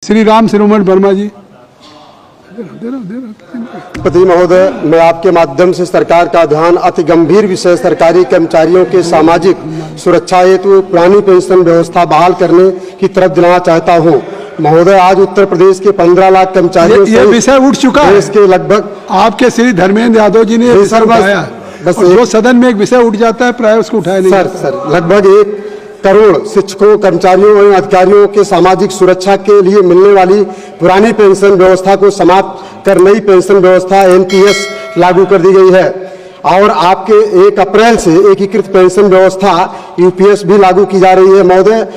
श्री राम शिरोमणि वर्मा जी। राष्ट्रपति महोदय, मैं आपके माध्यम से सरकार का ध्यान अति गंभीर विषय सरकारी कर्मचारियों के सामाजिक सुरक्षा हेतु पुरानी पेंशन व्यवस्था बहाल करने की तरफ दिलाना चाहता हूं। महोदय, आज उत्तर प्रदेश के 15 लाख कर्मचारियों ये विषय उठ चुका है। देश के लगभग आपके श्री धर्मेंद्र यादव जी ने विषय उठाया। बस जो सदन में एक विषय उठ जाता है प्राय उसको उठाया नहीं। सर लगभग 1 करोड़ शिक्षकों, कर्मचारियों एवं अधिकारियों के सामाजिक सुरक्षा के लिए मिलने वाली पुरानी पेंशन व्यवस्था को समाप्त कर नई पेंशन व्यवस्था एनपीएस लागू कर दी गई है और आपके 1 अप्रैल से एकीकृत पेंशन व्यवस्था यूपीएस भी लागू की जा रही है। महोदय,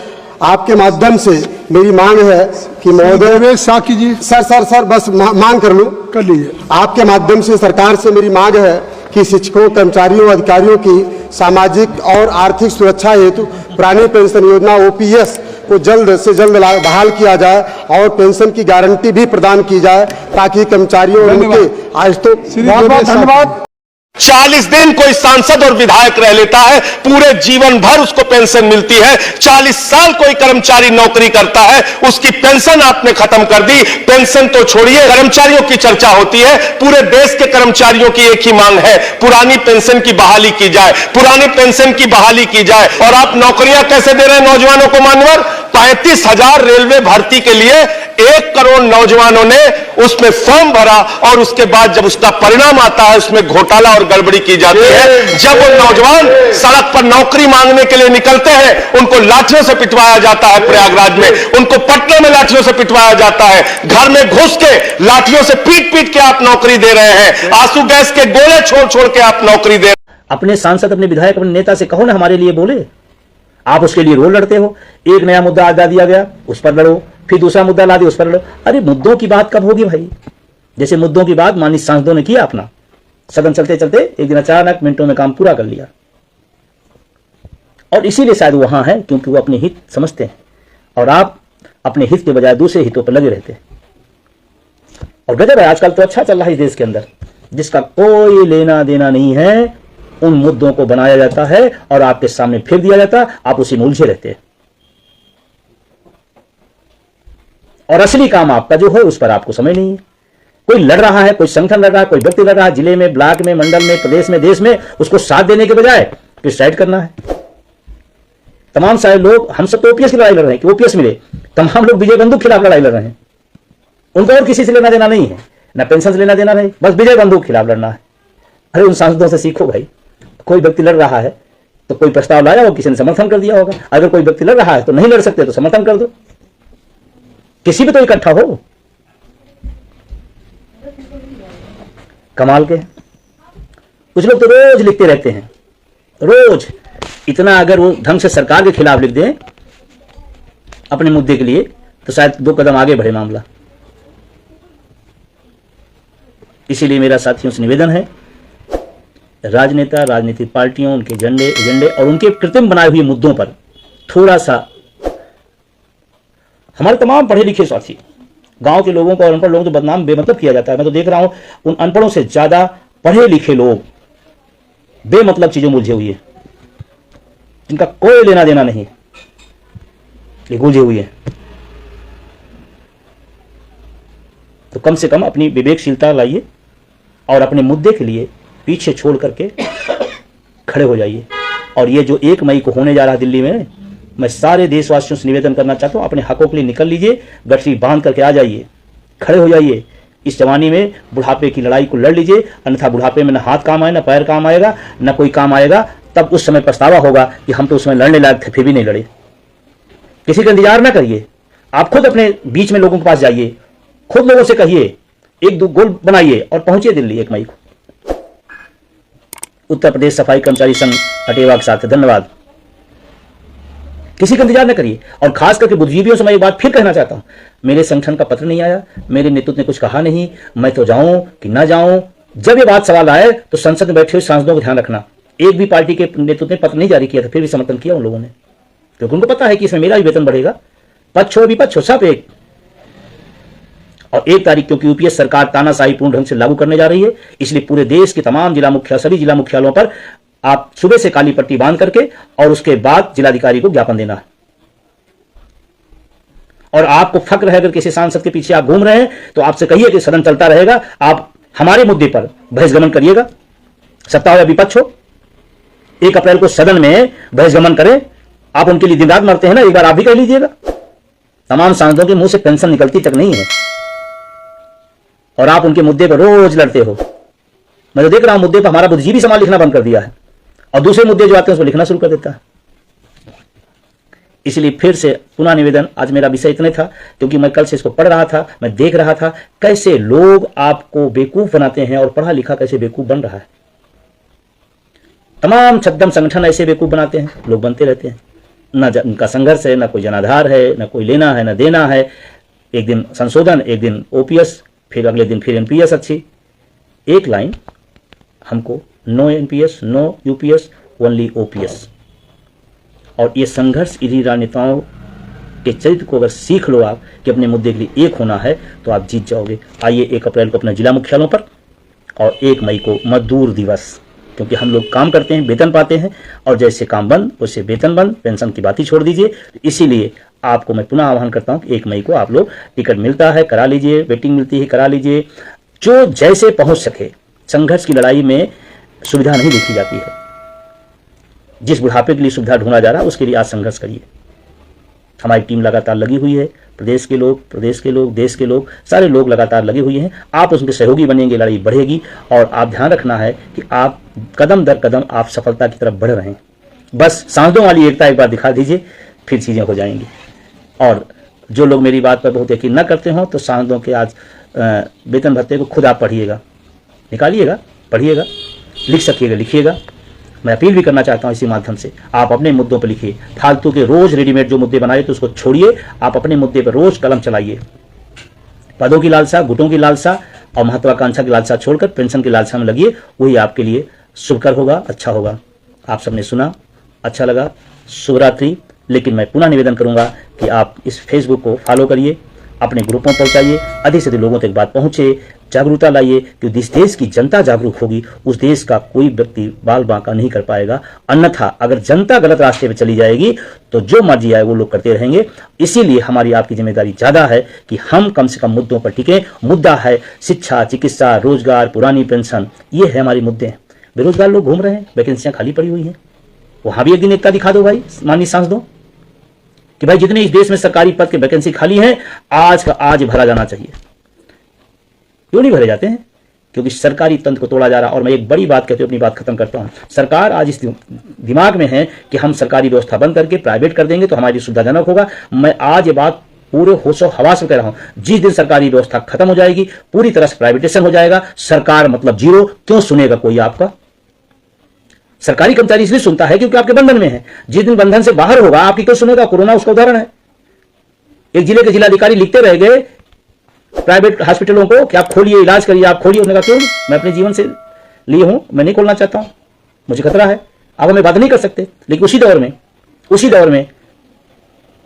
आपके माध्यम से मेरी मांग है कि महोदय सर बस मांग कर लूं, कर लीजिए। आपके माध्यम से सरकार से मेरी मांग है कि शिक्षकों, कर्मचारियों, अधिकारियों की सामाजिक और आर्थिक सुरक्षा हेतु पुरानी पेंशन योजना ओपीएस को जल्द से जल्द बहाल किया जाए और पेंशन की गारंटी भी प्रदान की जाए ताकि कर्मचारियों उनके आज तो बहुत धन्यवाद। 40 दिन कोई सांसद और विधायक रह लेता है, पूरे जीवन भर उसको पेंशन मिलती है। 40 साल कोई कर्मचारी नौकरी करता है, उसकी पेंशन आपने खत्म कर दी। पेंशन तो छोड़िए, कर्मचारियों की चर्चा होती है। पूरे देश के कर्मचारियों की एक ही मांग है, पुरानी पेंशन की बहाली की जाए, पुरानी पेंशन की बहाली की जाए। और आप नौकरियां कैसे दे रहे हैं नौजवानों को? मान्यवर 35,000 रेलवे भर्ती के लिए 1 करोड़ नौजवानों ने उसमें फॉर्म भरा और उसके बाद जब उसका परिणाम आता है उसमें घोटाला और गड़बड़ी की जाती है। जब वो नौजवान सड़क पर नौकरी मांगने के लिए निकलते हैं, उनको लाठियों से पिटवाया जाता है प्रयागराज में, उनको पटना में लाठियों से पिटवाया जाता है। घर में घुस के लाठियों से पीट पीट के आप नौकरी दे रहे हैं, आंसू गैस के गोले छोड़ छोड़ के आप नौकरी दे रहे हैं। अपने सांसद, अपने विधायक, अपने नेता से कहो ना हमारे लिए बोले। आप उसके लिए रोल लड़ते हो। एक नया मुद्दा आदा दिया गया, उस पर लड़ो, फिर दूसरा मुद्दा ला दिया, उस पर लड़ो। अरे मुद्दों की बात कब होगी भाई? जैसे मुद्दों की बात माननीय सांसदों ने किया अपना, सदन चलते चलते एक दिन अचानक मिनटों में काम पूरा कर लिया। और इसीलिए शायद वहां है क्योंकि वो अपने हित समझते हैं और आप अपने हित के बजाय दूसरे हितों पर लगे रहते हैं। और गजब है, आजकल तो अच्छा चल रहा है इस देश के अंदर, जिसका कोई लेना देना नहीं है उन मुद्दों को बनाया जाता है और आपके सामने फेंक दिया जाता है, आप उसी में उलझे रहते हैं। और असली काम आपका जो है उस पर आपको समय नहीं है। कोई लड़ रहा है, कोई संगठन लड़ रहा है, कोई व्यक्ति लड़ रहा है, जिले में, ब्लॉक में, मंडल में, प्रदेश में, देश में, उसको साथ देने के बजाय क्रिटिसाइड करना है। तमाम सारे लोग, हम सब तो ओपीएस की लड़ाई लड़ रहे हैं कि ओपीएस मिले, तमाम लोग विजय बंधु के खिलाफ लड़ाई लड़ रहे हैं। उनको और किसी से लेना देना नहीं है, ना पेंशन से लेना देना नहीं, बस विजय बंधु के खिलाफ लड़ना है। अरे उन सांसदों से सीखो भाई। कोई व्यक्ति लड़ रहा है तो कोई प्रस्ताव लाया हो, किसी ने समर्थन कर दिया होगा। अगर कोई व्यक्ति लड़ रहा है तो नहीं लड़ सकते तो समर्थन कर दो, किसी भी तो इकट्ठा हो। कमाल के कुछ लोग तो रोज लिखते रहते हैं, रोज इतना। अगर वो ढंग से सरकार के खिलाफ लिख दें अपने मुद्दे के लिए तो शायद 2 कदम आगे बढ़े मामला। इसीलिए मेरा साथियों से निवेदन है, राजनेता, राजनीतिक पार्टियों, उनके एजेंडे और उनके कृत्रिम बनाए हुए मुद्दों पर थोड़ा सा, हमारे तमाम पढ़े लिखे साथी, गांव के लोगों को और अनपढ़ लोगों को बदनाम बेमतलब किया जाता है। मैं तो देख रहा हूं उन अनपढ़ों से ज्यादा पढ़े लिखे लोग बेमतलब चीजों में उलझे हुए हैं, जिनका कोई लेना देना नहीं, उलझे हुए हैं। तो कम से कम अपनी विवेकशीलता लाइए और अपने मुद्दे के लिए पीछे छोड़ करके खड़े हो जाइए। और ये जो 1 मई को होने जा रहा है दिल्ली में, मैं सारे देशवासियों से निवेदन करना चाहता हूं, अपने हकों के लिए निकल लीजिए, गठरी बांध करके आ जाइए, खड़े हो जाइए। इस जवानी में बुढ़ापे की लड़ाई को लड़ लीजिए, अन्यथा बुढ़ापे में न हाथ काम आए, न पैर काम आएगा, न कोई काम आएगा। तब उस समय पछतावा होगा कि हम तो उसमें लड़ने लायक थे फिर भी नहीं लड़े। किसी का इंतजार ना करिए, आप खुद अपने बीच में लोगों के पास जाइए, खुद लोगों से कहिए, 1-2 गोल बनाइए और पहुंचिए दिल्ली 1 मई को। उत्तर प्रदेश सफाई कर्मचारी संघ अटेवा के साथ। धन्यवाद। किसी का इंतजार न करिए। और खास करके बुद्धिजीवियों से मैं एक बात फिर कहना चाहता हूं, मेरे संगठन का पत्र नहीं आया, मेरे नेतृत्व ने कुछ कहा नहीं, मैं तो जाऊं कि ना जाऊं। जब ये बात सवाल आए तो संसद में बैठे हुए सांसदों को ध्यान रखना, एक भी पार्टी के नेतृत्व ने पत्र नहीं जारी किया था, फिर भी समर्थन किया उन लोगों ने, क्योंकि उनको पता है कि इसमें मेरा भी वेतन बढ़ेगा। पक्ष हो विपक्ष हो, सब एक। और 1 तारीख क्योंकि यूपीएस सरकार तानाशाही पूर्ण ढंग से लागू करने जा रही है, इसलिए पूरे देश के तमाम जिला मुख्यालय, सभी जिला मुख्यालयों पर आप सुबह से काली पट्टी बांध करके और उसके बाद जिलाधिकारी को ज्ञापन देना है। और आपको फक्र है अगर किसी सांसद के पीछे आप घूम रहे हैं तो आपसे कहिए कि सदन चलता रहेगा, आप हमारे मुद्दे पर बहिष्गमन करिएगा, सत्ता हो या विपक्ष हो। 1 अप्रैल को सदन में बहिष्गमन करें। आप उनके लिए दिन रात मरते हैं ना, एक बार आप भी कह लीजिएगा। तमाम सांसदों के मुंह से पेंशन निकलती तक नहीं है और आप उनके मुद्दे पर रोज लड़ते हो। मैं तो देख रहा हूं मुद्दे पर हमारा बुद्धिजीवी समाज लिखना बंद कर दिया है और दूसरे मुद्दे जो आते हैं उसको लिखना शुरू कर देता है। इसलिए फिर से पुनः निवेदन, आज मेरा विषय इतने था क्योंकि मैं कल से इसको पढ़ रहा था, मैं देख रहा था कैसे लोग आपको बेवकूफ बनाते हैं और पढ़ा लिखा कैसे बेवकूफ बन रहा है। तमाम छद्म संगठन ऐसे बेवकूफ बनाते हैं, लोग बनते रहते हैं। ना उनका संघर्ष है, ना कोई जनाधार है, ना कोई लेना है, ना देना है। एक दिन संशोधन, एक दिन ओपीएस, फिर अगले दिन फिर एनपीएस। अच्छी एक लाइन हमको, no NPS, no UPS, only OPS. और ये संघर्ष इन्हीं राजनेताओं के चरित्र को अगर सीख लो आप कि अपने मुद्दे के लिए एक होना है तो आप जीत जाओगे। आइए 1 अप्रैल को अपने जिला मुख्यालयों पर और 1 मई को मजदूर दिवस, क्योंकि हम लोग काम करते हैं, वेतन पाते हैं और जैसे काम बंद वैसे वेतन बंद, पेंशन की बात ही छोड़ दीजिए। इसीलिए आपको मैं पुनः आह्वान करता हूं कि 1 मई को आप लोग टिकट मिलता है करा लीजिए, वेटिंग मिलती है करा लीजिए। जो जैसे पहुंच सके, संघर्ष की लड़ाई में सुविधा नहीं देखी जाती है। जिस बुढ़ापे के लिए सुविधा ढूंढा जा रहा है उसके लिए आज संघर्ष करिए। हमारी टीम लगातार लगी हुई है, प्रदेश के लोग, देश के लोग, सारे लोग लगातार लगे हुए हैं। आप उसके सहयोगी बनेंगे, लड़ाई बढ़ेगी। और आप ध्यान रखना है कि आप कदम दर कदम आप सफलता की तरफ बढ़ रहे हैं। बस सांसदों वाली एकता एक बार दिखा दीजिए, फिर चीजें हो जाएंगी। और जो लोग मेरी बात पर बहुत यकीन न करते हो तो सांसदों के आज वेतन भत्ते को खुद आप पढ़िएगा, निकालिएगा, पढ़िएगा, लिख सकिएगा लिखिएगा। मैं अपील भी करना चाहता हूं इसी माध्यम से, आप अपने मुद्दों पर लिखिए। फालतू के रोज रेडीमेड जो मुद्दे बनाए तो उसको छोड़िए, आप अपने मुद्दे पर रोज कलम चलाइए। पदों की लालसा, गुटों की लालसा और महत्वाकांक्षा की लालसा छोड़कर पेंशन की लालसा में लगिए, वही आपके लिए शुभकर होगा, अच्छा होगा। आप सबने सुना, अच्छा लगा, शुभरात्रि। लेकिन मैं पुनः निवेदन करूंगा कि आप इस फेसबुक को फॉलो करिए, अपने ग्रुपों में पहुंचाइए, अधिक से अधिक लोगों तक बात पहुंचे, जागरूकता लाइए कि जिस देश की जनता जागरूक होगी उस देश का कोई व्यक्ति बाल बांका नहीं कर पाएगा। अन्यथा अगर जनता गलत रास्ते पे चली जाएगी तो जो मर्जी आए वो लोग करते रहेंगे। इसीलिए हमारी आपकी जिम्मेदारी ज्यादा है कि हम कम से कम मुद्दों पर टिकें। मुद्दा है शिक्षा, चिकित्सा, रोजगार, पुरानी पेंशन, ये है हमारे मुद्दे। बेरोजगार लोग घूम रहे हैं, वैकेंसियां खाली पड़ी हुई हैं, वहां भी एक दिन एकता दिखा दो भाई माननीय सांसदों कि भाई जितने इस देश में सरकारी पद के वैकेंसी खाली हैं आज का आज भरा जाना चाहिए। क्यों नहीं भरे जाते हैं? क्योंकि सरकारी तंत्र को तोड़ा जा रहा। और मैं एक बड़ी बात कहते हुए अपनी बात खत्म करता हूं, सरकार आज इस दिमाग में है कि हम सरकारी व्यवस्था बंद करके प्राइवेट कर देंगे तो हमारी सुविधाजनक होगा। मैं आज ये बात पूरे होशो हवास में कह रहा हूं, जिस दिन सरकारी व्यवस्था खत्म हो जाएगी, पूरी तरह से प्राइवेटाइजेशन हो जाएगा, सरकार मतलब जीरो, क्यों सुनेगा कोई आपका? सरकारी कर्मचारी इसलिए सुनता है क्योंकि आपके बंधन में है। जिस दिन बंधन से बाहर होगा आपकी क्यों सुनेगा? कोरोना उसका उदाहरण है। एक जिले के जिलाधिकारी लिखते रह गए प्राइवेट हॉस्पिटलों को कि आप खोलिए, इलाज करिए, आप खोलिए। उन्होंने कहा क्यों? मैं अपने जीवन से लिए हूं, मैं नहीं खोलना चाहता हूं, मुझे खतरा है। अब हमें बात नहीं कर सकते। लेकिन उसी दौर में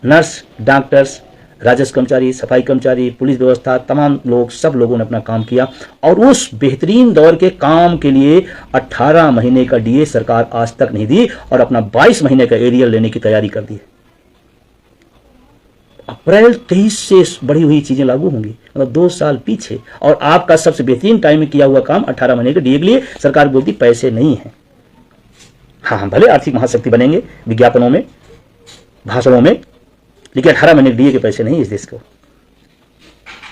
नर्स, डॉक्टर्स, राजस्व कर्मचारी, सफाई कर्मचारी, पुलिस व्यवस्था, तमाम लोग, सब लोगों ने अपना काम किया और उस बेहतरीन दौर के काम के लिए 18 महीने का डीए सरकार आज तक नहीं दी और अपना 22 महीने का एरियल लेने की तैयारी कर दी है। अप्रैल 23 से बढ़ी हुई चीजें लागू होंगी, मतलब 2 साल पीछे। और आपका सबसे बेहतरीन टाइम में किया हुआ काम 18 महीने के डीए के लिए सरकार बोलती पैसे नहीं है। हाँ, भले आर्थिक महाशक्ति बनेंगे विज्ञापनों में, भाषणों में, लेकिन 18 महीने डीए के पैसे नहीं इस देश को।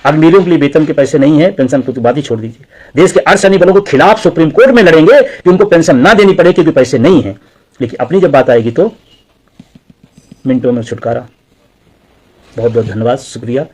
अग्निवीरों के लिए वेतन के पैसे नहीं है, पेंशन की तो बात ही छोड़ दीजिए। देश के अर्धसैनिक बलों के खिलाफ सुप्रीम कोर्ट में लड़ेंगे कि उनको पेंशन ना देनी पड़े क्योंकि पैसे नहीं है। लेकिन अपनी जब बात आएगी तो मिनटों में छुटकारा। बहुत बहुत धन्यवाद, शुक्रिया।